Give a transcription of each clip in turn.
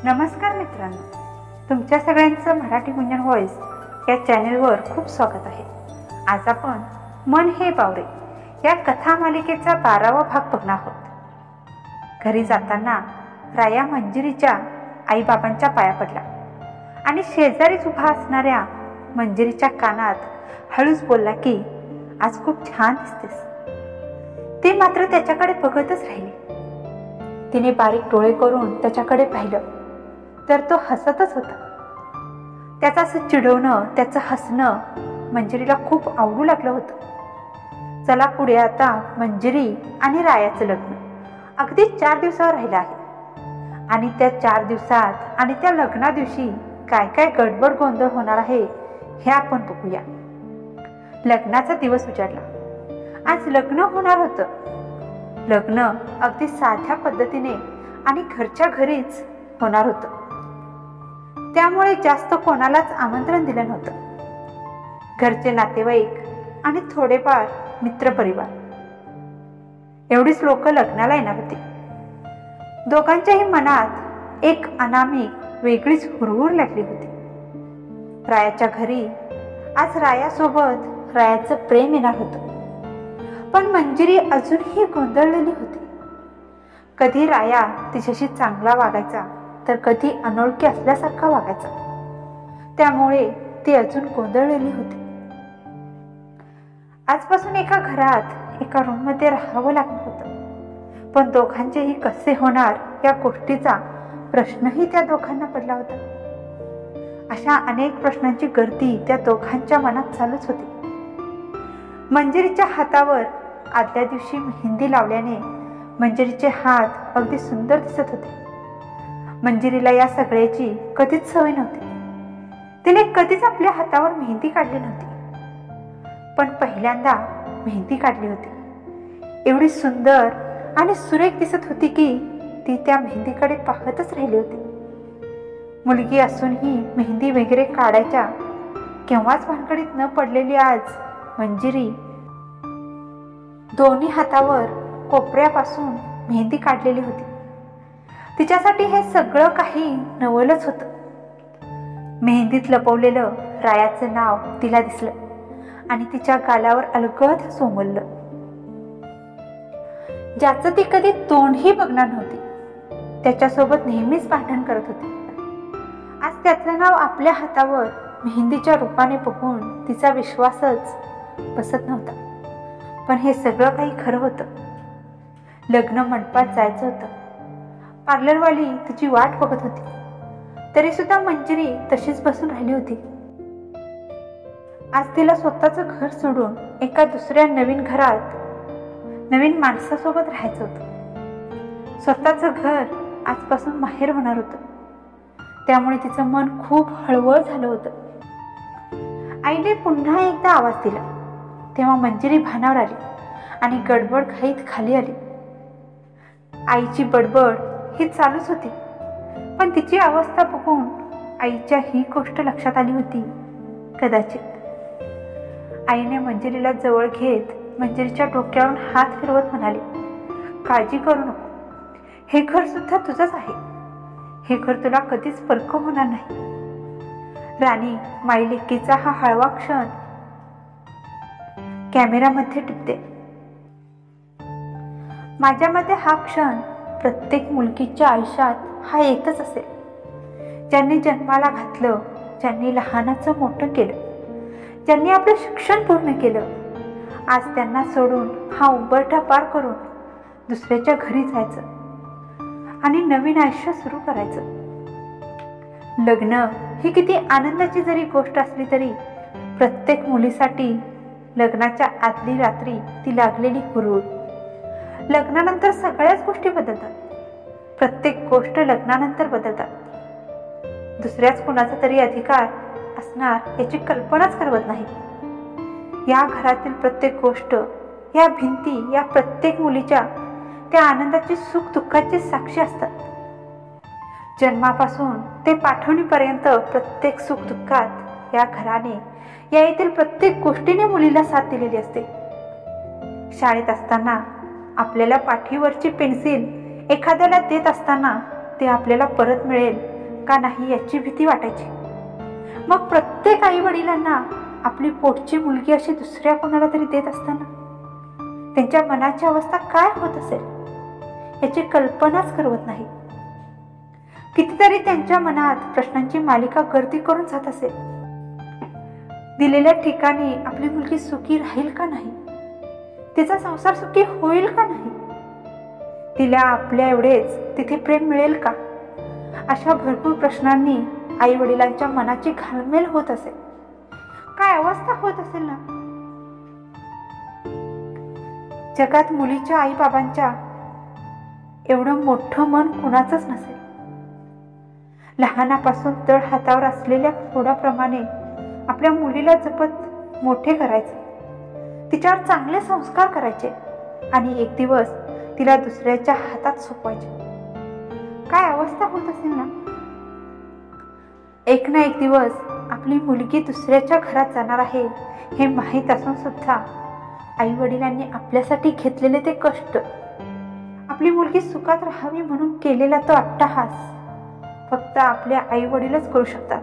नमस्कार मित्रांनो, तुमच्या सगळ्यांचं मराठी गुंजन व्हॉइस या चॅनेलवर खूप स्वागत आहे. आज आपण मन हे बावरे या कथा मालिकेचा 12वा भाग बघणार आहोत. घरी जाताना राया मंजिरीच्या आईबाबांच्या पाया पडला आणि शेजारीच उभा असणाऱ्या मंजिरीच्या कानात हळूच बोलला की आज खूप छान दिसतेस. ती मात्र त्याच्याकडे बघतच राहिली. तिने बारीक डोळे करून त्याच्याकडे पाहिलं तर तो हसतच होता. त्याचं असं चिडवणं, त्याचं हसणं मंजिरीला खूप आवडू लागलं होतं. चला पुढे आता मंजिरी आणि रायाचं लग्न अगदी 4 दिवसावर राहिलं आहे आणि त्या 4 दिवसात आणि त्या लग्ना दिवशी काय काय गडबड गोंधळ होणार आहे हे आपण बघूया. लग्नाचा दिवस उजाडला. आज लग्न होणार होतं. लग्न अगदी साध्या पद्धतीने आणि घरच्या घरीच होणार होतं. त्यामुळे जास्त कोणालाच आमंत्रण दिलं नव्हतं. घरचे नातेवाईक आणि थोडेफार मित्रपरिवार एवढीच लोक लग्नाला येणार होती. दोघांच्याही मनात एक अनामिक वेगळीच हुरहुर लागली होती. रायाच्या घरी आज रायासोबत रायाचं प्रेम येणार होतं, पण मंजिरी अजूनही गोंधळलेली होती. कधी राया तिच्याशी चांगला वागायचा तर कधी अनोळखी असल्यासारखा वागायचा. त्यामुळे ती अजून गोंधळलेली होती. आजपासून एका घरात एका रूममध्ये राहावं लागत होतं, पण दोघांचेही कसे होणार या गोष्टीचा प्रश्नही त्या दोघांना पडला होता. अशा अनेक प्रश्नांची गर्दी त्या दोघांच्या मनात चालूच होती. मंजिरीच्या हातावर आदल्या दिवशी मेहंदी लावल्याने मंजिरीचे हात अगदी सुंदर दिसत होते. मंजिरीला या सगळ्याची कधीच सवय नव्हती. तिने कधीच आपल्या हातावर मेहंदी काढली नव्हती, पण पहिल्यांदा मेहंदी काढली होती. एवढी सुंदर आणि सुरेख दिसत होती की ती त्या मेहंदीकडे पाहतच राहिली होती. मुलगी असूनही मेहंदी वगैरे काढायच्या केव्हाच भानगडीत न पडलेली आज मंजिरी दोन्ही हातावर कोपऱ्यापासून मेहंदी काढलेली होती. तिच्यासाठी हे सगळं काही नवलच होतं. मेहंदीत लपवलेलं रायाचं नाव तिला दिसलं आणि तिच्या गालावर अलगद हसू उमललं, ज्याचं ती कधी तोंडही बघणार नव्हती. त्याच्यासोबत नेहमीच भांडण करत होती. आज त्याचं नाव आपल्या हातावर मेहंदीच्या रूपाने बघून तिचा विश्वासच बसत नव्हता. पण हे सगळं काही खरं होतं. लग्न मंडपात जायचं होतं. पार्लरवाली तिची वाट बघत होती. तरी सुद्धा मंजिरी तशीच बसून राहिली होती. आज तिला स्वतःचं घर सोडून एका दुसऱ्या नवीन घरात नवीन माणसासोबत राहायचं होतं. स्वतःचं घर आजपासून माहेर होणार होतं. त्यामुळे तिचं मन खूप हळवळ झालं होतं. आईने पुन्हा एकदा आवाज दिला तेव्हा मंजिरी भानावर आली आणि गडबड घाईत खाली आली. आईची बडबड ही चालूच होती, पण तिची अवस्था बघून आईच्या ही गोष्ट लक्षात आली होती कदाचित. आईने मंजिरीला जवळ घेत मंजिरीच्या डोक्यावरून हात फिरवत म्हणाली, काळजी करू नको. हे घर सुद्धा तुझंच आहे. हे घर तुला कधीच परक होणार नाही. राणी माईलेकीचा हा हळवा क्षण कॅमेरामध्ये टिपते. माझ्या मते हा क्षण प्रत्येक मुलगीच्या आयुष्यात हा एकच असेल. ज्यांनी जन्माला घातलं, ज्यांनी लहानाचं मोठं केलं, ज्यांनी आपलं शिक्षण पूर्ण केलं, आज त्यांना सोडून हा उंबरठा पार करून दुसऱ्याच्या घरी जायचं आणि नवीन आयुष्य सुरू करायचं. लग्न ही किती आनंदाची जरी गोष्ट असली तरी प्रत्येक मुलीसाठी लग्नाच्या आदली रात्री ती लागलेली हुरूर. लग्नानंतर सगळ्याच गोष्टी बदलतात. प्रत्येक गोष्ट लग्नानंतर बदलतात. दुसऱ्याच कुणाचा तरी अधिकार असणार याची कल्पनाच करवत नाही. या घरातील प्रत्येक गोष्ट, या भिंती, या प्रत्येक मुलीच्या त्या आनंदाची सुख दुःखाची साक्षी असतात. जन्मापासून ते पाठवणीपर्यंत प्रत्येक सुख दुःखात या घराने, या येथील प्रत्येक गोष्टीने मुलीला साथ दिलेली असते. शाळेत असताना आपल्याला पाठीवरची पेन्सिल एखाद्याला देत असताना ते आपल्याला परत मिळेल का नाही याची भीती वाटायची. मग प्रत्येक आई वडिलांना आपली पोटची मुलगी अशी दुसऱ्या कोणाला तरी देत असताना त्यांच्या मनाची अवस्था काय होत असेल याची कल्पनाच करवत नाही. कितीतरी त्यांच्या मनात प्रश्नांची मालिका गर्दी करून जात असेल. दिलेल्या ठिकाणी आपली मुलगी सुखी राहील का नाही, तिचा संसार सुखी होईल का नाही, तिला आपल्या एवढेच तिथे प्रेम मिळेल का, अशा भरपूर प्रश्नांनी आई वडिलांच्या मनाची घालमेल होत असेल. काय अवस्था होत असेल ना. जगात मुलीच्या आई बाबांच्या एवढं मोठं मन कुणाचंच नसेल. लहानापासून तळ हातावर असलेल्या फोडाप्रमाणे आपल्या मुलीला जपत मोठे करायचे, तिच्यावर चांगले संस्कार करायचे आणि एक दिवस तिला दुसऱ्याच्या हातात सोपवायचे. काय अवस्था होत असेल ना. एक ना एक दिवस आपली मुलगी दुसऱ्याच्या घरात जाणार आहे हे माहीत असून सुद्धा आई वडिलांनी आपल्यासाठी घेतलेले ते कष्ट, आपली मुलगी सुखात राहावी म्हणून केलेला तो अट्टहास फक्त आपल्या आई वडीलच करू शकतात.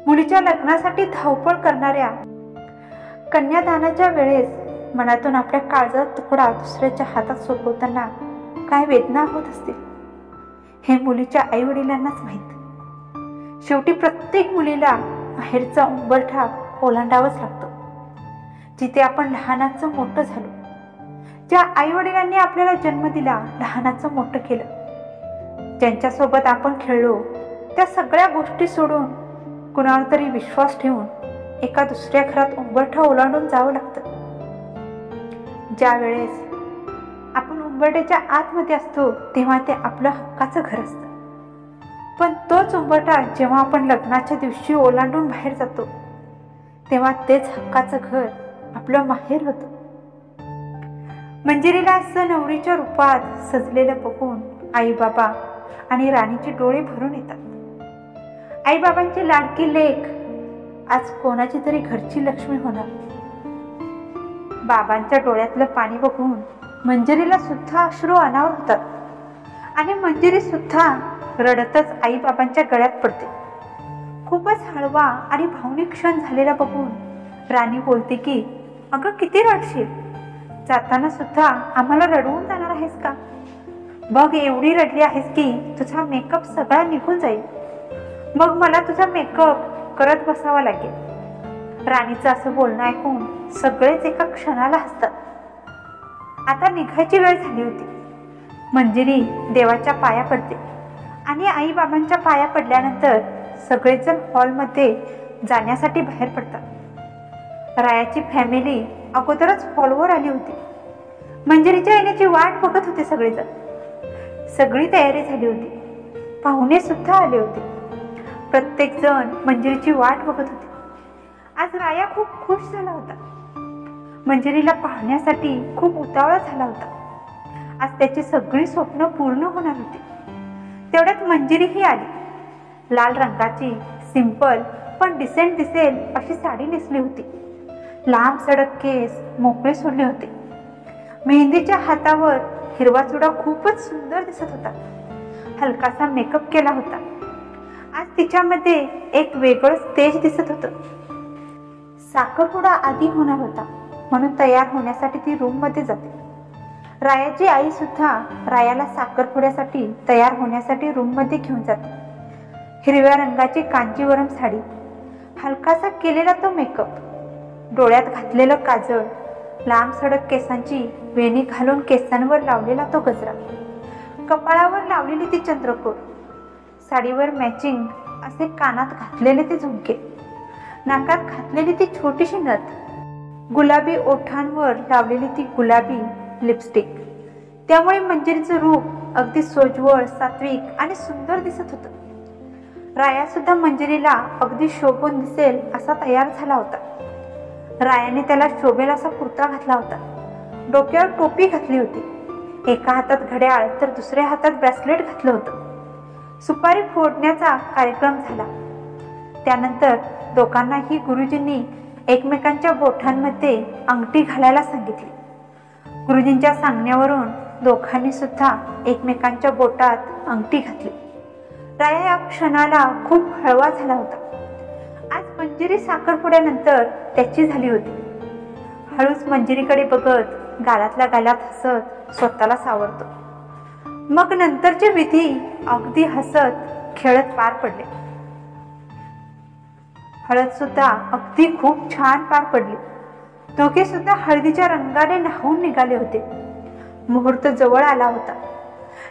मुलीच्या लग्नासाठी धावपळ करणाऱ्या कन्यादानाच्या वेळेस मनातून आपल्या काळजाचा तुकडा दुसऱ्याच्या हातात सोपवताना काय वेदना होत असतील हे मुलीच्या आई वडिलांनाच माहीत. शेवटी प्रत्येक मुलीला बाहेरचा उंबरठा ओलांडावाच लागतो, जिथे आपण लहानाचं मोठं झालो, ज्या आई वडिलांनी आपल्याला जन्म दिला, लहानाचं मोठं केलं, ज्यांच्यासोबत आपण खेळलो, त्या सगळ्या गोष्टी सोडून कुणावर तरी विश्वास ठेवून एका दुसऱ्या घरात उंबरठा ओलांडून जावं लागतं. ज्या वेळेस आपण उंबरठ्याच्या आतमध्ये असतो तेव्हा ते आपलं हक्काचं घर असतं, पण तोच उंबरठा जेव्हा आपण लग्नाच्या दिवशी ओलांडून बाहेर जातो तेव्हा तेच हक्काचं घर आपलं माहेर होतं. मंजिरीला असं नवरीच्या रूपात सजलेलं बघून आई बाबा आणि राणीचे डोळे भरून येतात. आई बाबांची लाडकी लेक आज कोणाची तरी घरची लक्ष्मी होणार. बाबांच्या डोळ्यातलं पाणी बघून मंजिरीला सुद्धा अश्रू अनावर होतात आणि मंजिरी सुद्धा रडतच आई बाबांच्या गळ्यात पडते. खूपच हळवा आणि भावनिक क्षण झालेला बघून राणी बोलते की अगं किती रडशील, जाताना सुद्धा आम्हाला रडवून जाणार आहेस का. बघ एवढी रडली आहेस की तुझा मेकअप सगळा निघून जाईल, मग मला तुझा मेकअप करत बसावा लागेल. राणीचं असं बोलणं ऐकून सगळेच एका क्षणाला हसतात. आता निघायची वेळ झाली होती. मंजिरी देवाच्या पाया पडते आणि आई बाबांच्या पाया पडल्यानंतर सगळेजण हॉलमध्ये जाण्यासाठी बाहेर पडतात. रायाची फॅमिली अगोदरच हॉलवर आली होती. मंजिरीच्या येण्याची वाट बघत होते सगळेजण. सगळी तयारी झाली होती. पाहुणे सुद्धा आले होते. प्रत्येक जण मंजिरीची वाट बघत होते. आज राया खूप खुश झाला होता. मंजिरीला पाहण्यासाठी खूप उतावळा झाला होता. आज त्याची सगळी स्वप्न पूर्ण होणार होती. तेवढ्यात मंजिरीही आली. लाल रंगाची सिंपल पण डिसेंट दिसेल अशी साडी नेसली होती. लांब सडक केस मोकळे सोडले होते. मेहंदीच्या हातावर हिरवा चुडा खूपच सुंदर दिसत होता. हलकासा मेकअप केला होता. आज तिच्यामध्ये एक वेगळंच तेज दिसत होतं. साखरपुडा आधी होणार होता म्हणून तयार होण्यासाठी ती रूममध्ये जाते. रायाची आई सुद्धा रायाला साखरपुड्यासाठी तयार होण्यासाठी रूममध्ये घेऊन जाते. हिरव्या रंगाची कांजीवरम साडी, हलकासा केलेला तो मेकअप, डोळ्यात घातलेलं काजळ, लांब सडक केसांची वेणी घालून केसांवर लावलेला तो गजरा, कपाळावर लावलेली ती चंद्रकोर, साडीवर मॅचिंग असे कानात घातलेले ते झुमके, नाकात घातलेली ती छोटीशी नथ, गुलाबी ओठांवर लावलेली ती गुलाबी लिपस्टिक. त्यामुळे मंजिरीचं रूप अगदी सोज्वळ, सात्विक आणि सुंदर दिसत होतं. राया सुद्धा मंजिरीला अगदी शोभून दिसेल असा तयार झाला होता. रायाने त्याला शोभेल असा कुर्ता घातला होता. डोक्यावर टोपी घातली होती. एका हातात घड्याळ तर दुसऱ्या हातात ब्रेसलेट घातलं होतं. सुपारी फोडण्याचा कार्यक्रम झाला. त्यानंतर दोघांनाही गुरुजींनी एकमेकांच्या बोटांमध्ये अंगठी घालायला सांगितली. गुरुजींच्या सांगण्यावरून दोघांनी सुद्धा एकमेकांच्या बोटात अंगठी घातली. राया या क्षणाला खूप हळवा झाला होता. आज मंजिरी साखरपुड्यानंतर त्याची झाली होती. हळूच मंजिरीकडे बघत गालातल्या गालात हसत स्वतःला सावरतो. मग नंतरचे विधी अगदी हसत खेळत पार पडले. हळद सुद्धा अगदी खूप छान पार पडली. दोघे सुद्धा हळदीच्या रंगाने न्हावून निघाले होते. मुहूर्त जवळ आला होता,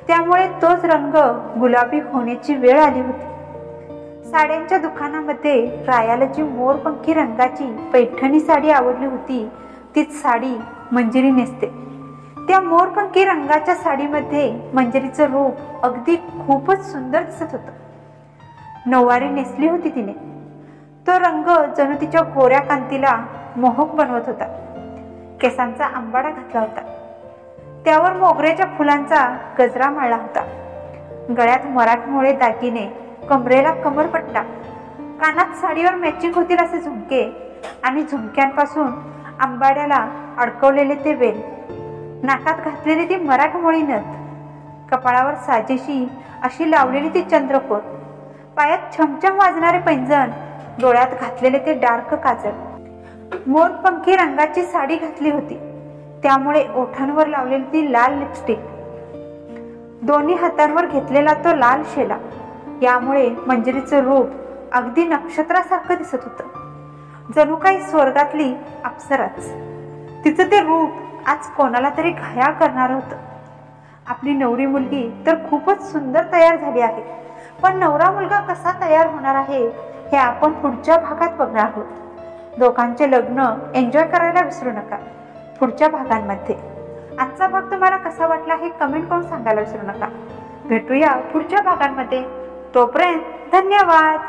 त्यामुळे तोच रंग गुलाबी होण्याची वेळ आली होती. साड्यांच्या दुकानामध्ये रायाला जी मोरपंखी रंगाची पैठणी साडी आवडली होती तीच साडी मंजिरी नेसते. त्या मोरपंखी रंगाच्या साडीमध्ये मंजिरीचं रूप अगदी खूपच सुंदर दिसत होतं. नऊवारी नेसली होती तिने. तो रंग जणू तिच्या गोऱ्या कांतीला मोहक बनवत होता. केसांचा अंबाडा घातला होता. त्यावर मोगऱ्याच्या फुलांचा गजरा माळला होता. गळ्यात मराठमोळे दागिने, कमरेला कमरपट्टा, कानात साडीवर मॅचिंग होतील असे झुमके आणि झुमक्यांपासून अंबाड्याला अडकवलेले ते वेल, नाकात घातलेली ती मराठमोळी नथ, कपाळावर साजेशी अशी लावलेली ती चंद्रकोर, पायात छमछम वाजणारे पैंजण, डोळ्यात घातलेले ते डार्क काजळ. मोरपंखी रंगाची साडी घातली होती, त्यामुळे ओठांवर लावलेली ती लाल लिपस्टिक, दोन्ही हातांवर घेतलेला तो लाल शेला, यामुळे मंजिरीचं रूप अगदी नक्षत्रासारखं दिसत होतं. जणू काही स्वर्गातली अप्सराच. तिचं ते रूप आज कोणाला तरी घायाळ करणार होतं. आपली नवरी मुलगी तर खूपच सुंदर तयार झाली आहे, पण नवरा मुलगा कसा तयार होणार आहे हे आपण पुढच्या भागात बघणार आहोत. दोघांचे लग्न एन्जॉय करायला विसरू नका पुढच्या भागांमध्ये. आजचा भाग तुम्हाला कसा वाटला हे कमेंट करून सांगायला विसरू नका. भेटूया पुढच्या भागांमध्ये. तोपर्यंत धन्यवाद.